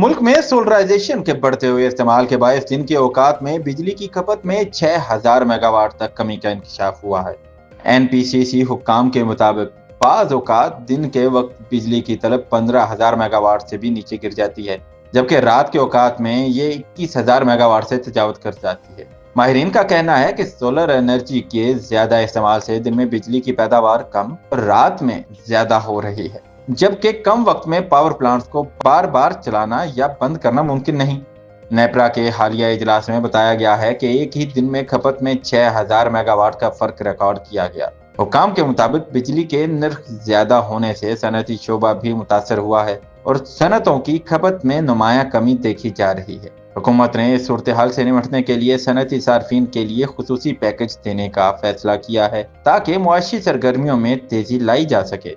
ملک میں سولرائزیشن کے بڑھتے ہوئے استعمال کے باعث دن کے اوقات میں بجلی کی کھپت میں 6000 میگا واٹ تک کمی کا انکشاف ہوا ہے۔ این پی سی سی حکام کے مطابق بعض اوقات دن کے وقت بجلی کی طلب 15000 میگا واٹ سے بھی نیچے گر جاتی ہے، جبکہ رات کے اوقات میں یہ 21000 میگا واٹ سے تجاوز کر جاتی ہے۔ ماہرین کا کہنا ہے کہ سولر انرجی کے زیادہ استعمال سے دن میں بجلی کی پیداوار کم اور رات میں زیادہ ہو رہی ہے، جبکہ کم وقت میں پاور پلانٹس کو بار بار چلانا یا بند کرنا ممکن نہیں۔ نیپرا کے حالیہ اجلاس میں بتایا گیا ہے کہ ایک ہی دن میں کھپت میں 6000 میگا واٹ کا فرق ریکارڈ کیا گیا۔ حکام کے مطابق بجلی کے نرخ زیادہ ہونے سے صنعتی شعبہ بھی متاثر ہوا ہے اور صنعتوں کی کھپت میں نمایاں کمی دیکھی جا رہی ہے۔ حکومت نے اس صورتحال سے نمٹنے کے لیے صنعتی صارفین کے لیے خصوصی پیکج دینے کا فیصلہ کیا ہے تاکہ معاشی سرگرمیوں میں تیزی لائی جا سکے۔